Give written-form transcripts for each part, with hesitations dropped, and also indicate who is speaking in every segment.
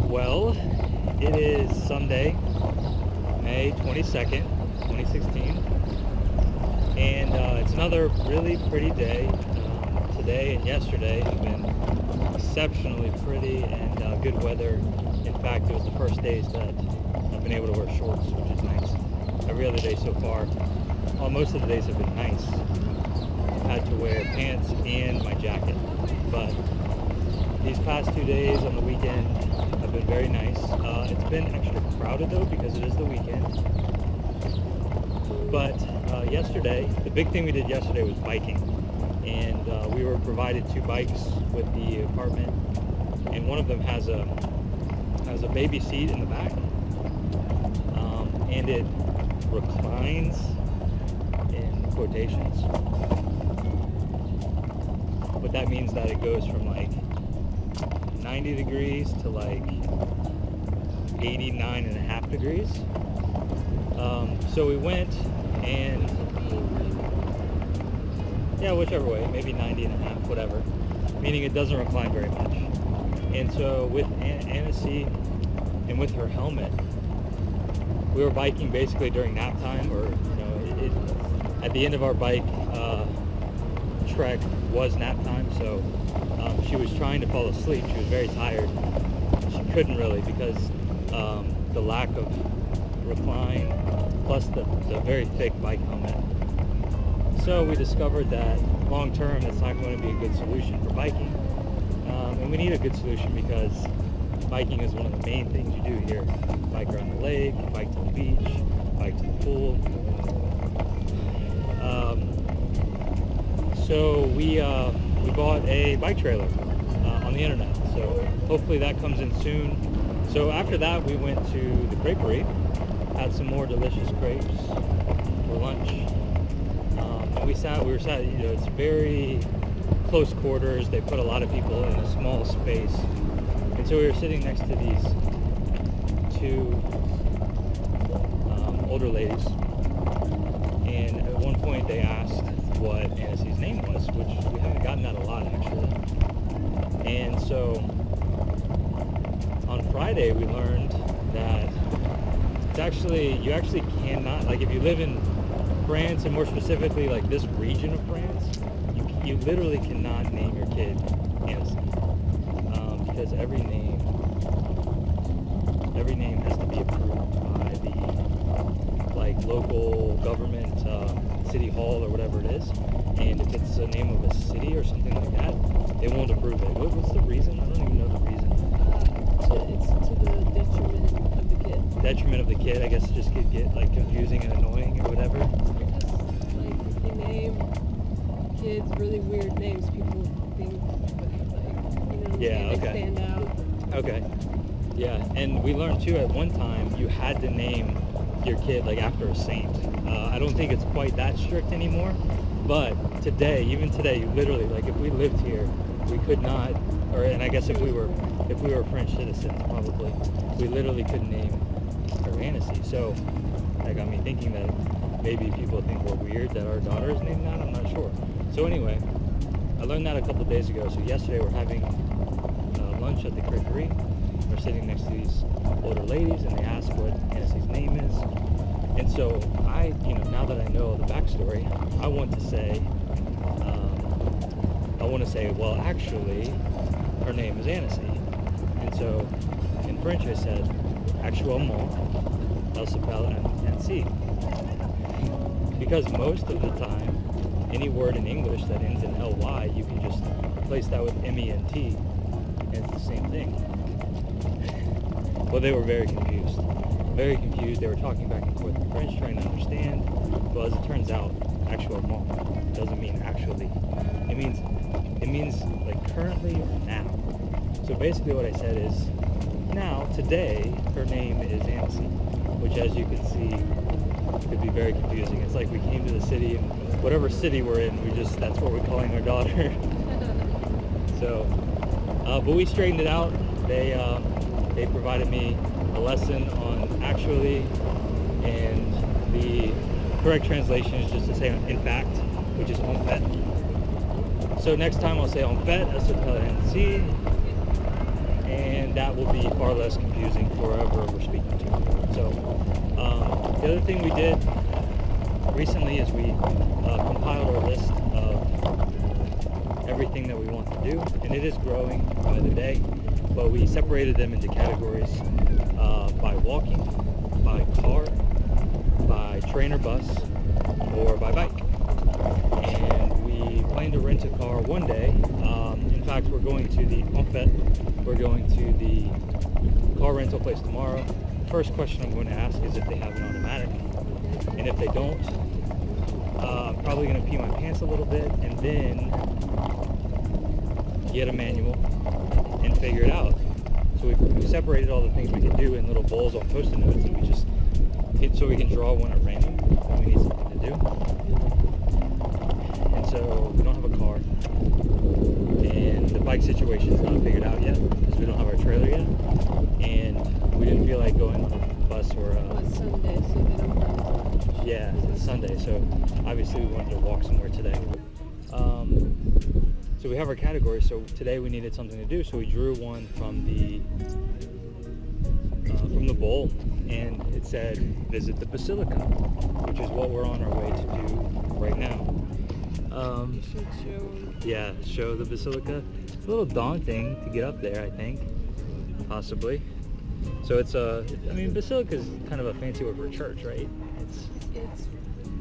Speaker 1: Well, it is Sunday, May 22nd, 2016, and it's another really pretty day. Today and yesterday have been exceptionally pretty and good weather. In fact, it was the first days that I've been able to wear shorts, which is nice. Every other day so far, well, most of the days have been nice. I've had to wear pants and my jacket, but these past 2 days on the weekend have been very nice. It's been extra crowded though because it is the weekend. But yesterday, the big thing we did yesterday was biking. And we were provided 2 bikes with the apartment. And one of them has a baby seat in the back. And it reclines, in quotations. But that means that it goes from like 90 degrees to like 89.5 degrees. So we went and yeah, whichever way, maybe 90.5, whatever, meaning it doesn't recline very much. And so with Annecy and with her helmet, we were biking basically during nap time, or at the end of our bike trek was nap time. So she was trying to fall asleep. She was very tired. She couldn't really because the lack of recline plus the very thick bike helmet. So we discovered that long term it's not going to be a good solution for biking. And we need a good solution because biking is one of the main things you do here. Bike around the lake, bike to the beach, bike to the pool. So we bought a bike trailer on the internet. So hopefully that comes in soon. So after that we went to the creperie, had some more delicious crepes for lunch. And we were sat, it's very close quarters. They put a lot of people in a small space. And so we were sitting next to these 2 older ladies. And at one point they asked what Annecy's name was, which we haven't gotten that a lot actually. And so on Friday we learned that you actually cannot, like if you live in France, and more specifically like this region of France, you literally cannot name your kid Annecy, because every name has to be approved by the local government, city hall or whatever it is. And if it's the name of a city or something like that, they won't approve it. What's the reason? I don't even know the reason.
Speaker 2: It's to the detriment of the kid.
Speaker 1: Detriment of the kid, I guess. It just could get like confusing and annoying or whatever.
Speaker 2: Because if you name kids really weird names, people think
Speaker 1: Yeah,
Speaker 2: they
Speaker 1: okay.
Speaker 2: stand out.
Speaker 1: Okay. Yeah, and we learned too at one time you had to name your kid like after a saint. I don't think it's quite that strict anymore, but even today, you literally, like if we lived here, we could not, and I guess if we were French citizens, probably, we literally couldn't name her Annecy. So that got me thinking that maybe people think we're weird that our daughter is named that. I'm not sure. So anyway, I learned that a couple of days ago. So yesterday we're having lunch at the creperie. We're sitting next to these older ladies, and they ask what Annecy's name is. And so now that I know the backstory, I want to say, well, actually, her name is Annecy. And so in French I said, actuellement, elle s'appelle Annecy. Because most of the time, any word in English that ends in ly, you can just replace that with ment, and it's the same thing. Well, they were very confused. Very confused. They were talking back and forth in French, trying to understand. Well, as it turns out, actuellement doesn't mean actually. It means like currently or now. So basically what I said is, now, today, her name is Annecy, which as you can see, could be very confusing. It's like we came to the city, and whatever city we're in, that's what we're calling our daughter. So, but we straightened it out. They provided me a lesson on actually, and the correct translation is just to say in fact, which is en fait. So next time I'll say en fait, elle s'appelle Annecy, and that will be far less confusing for whoever we're speaking to. So the other thing we did recently is we compiled our list of everything that we want to do, and it is growing by the day, but we separated them into categories by walking, by car, by train or bus, or by bike. And we plan to rent a car one day. In fact, we're going to the we're going to the car rental place tomorrow. First question I'm going to ask is if they have an automatic, and if they don't, I'm probably going to pee my pants a little bit and then get a manual and figure it out. So we separated all the things we can do in little bowls on Post-it notes, and we just so we can draw one at random when we need something to do. And so we don't have a car, and the bike situation is not figured out yet because we don't have our trailer yet, and we didn't feel like going on a bus or
Speaker 2: Well, it's Sunday, so they don't run as much.
Speaker 1: yeah, it's Sunday, so obviously we wanted to walk somewhere today. So we have our categories, so today we needed something to do, so we drew one from the bowl, and it said visit the Basilica, which is what we're on our way to do right now.
Speaker 2: You should show them.
Speaker 1: Yeah, show the Basilica. It's a little daunting to get up there, I think, possibly. So it's Basilica is kind of a fancy word for church, right?
Speaker 2: It's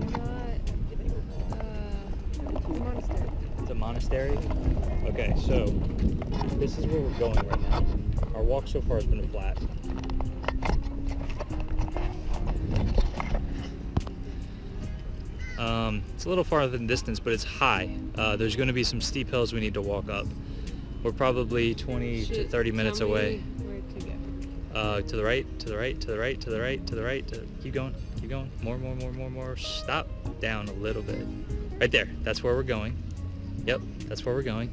Speaker 2: not, it's a monastery.
Speaker 1: It's a monastery? Okay, so this is where we're going right now. Our walk so far has been flat. It's a little farther than distance, but it's high. There's going to be some steep hills we need to walk up. We're probably 20 to 30 minutes away.
Speaker 2: Where to go?
Speaker 1: To the right, to the right, to the right, to the right, to the right. Keep going, keep going. More. Stop down a little bit. Right there. That's where we're going. Yep, that's where we're going.